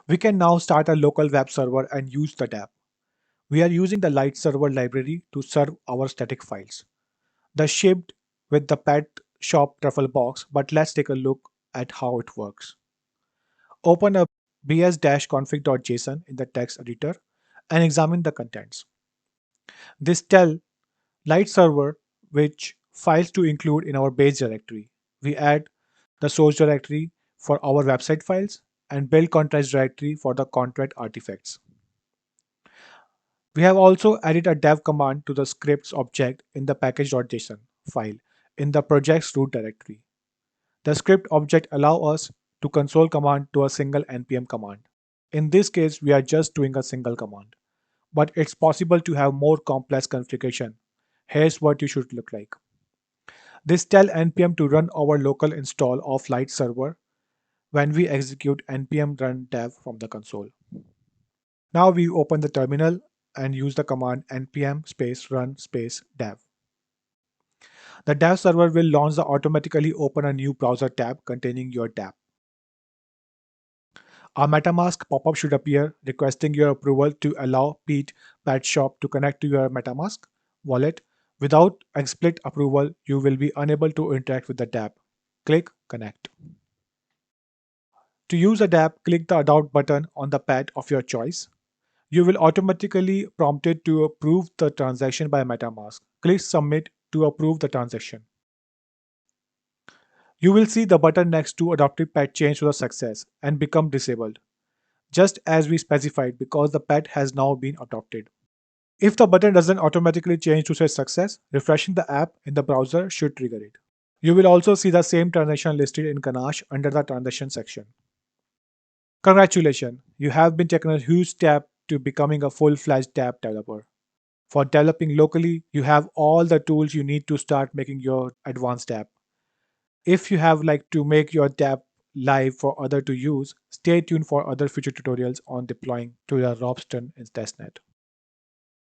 We can now start a local web server and use the DApp. We are using the lite-server library to serve our static files. The shipped with the pet shop Truffle Box, but let's take a look at how it works. Open up bs-config.json in the text editor and examine the contents. This tells lite-server which files to include in our base directory. We add the source directory for our website files and build context directory for the contract artifacts. We have also added a dev command to the scripts object in the package.json file in the project's root directory. The script object allows us to console command to a single npm command. In this case, we are just doing a single command, but it's possible to have more complex configuration. Here's what you should look like. This tells npm to run our local install of lite-server when we execute npm run dev from the console. Now we open the terminal and use the command npm space run space dev. The dev server will launch the automatically open a new browser tab containing your DApp. A metamask pop-up should appear requesting your approval to allow Pete Pet Shop to connect to your metamask wallet. Without explicit approval, you will be unable to interact with the DApp. Click connect. To use a DApp, click the adopt button on the pad of your choice. You will automatically prompted to approve the transaction by MetaMask. Click Submit to approve the transaction. You will see the button next to adopted pet change to a success and become disabled, just as we specified because the pet has now been adopted. If the button doesn't automatically change to say success, refreshing the app in the browser should trigger it. You will also see the same transaction listed in Ganache under the transaction section. Congratulations, you have been taken a huge step to becoming a full-fledged app developer. For developing locally, you have all the tools you need to start making your advanced app. If you have like to make your app live for other to use, stay tuned for other future tutorials on deploying to the Robston in testnet.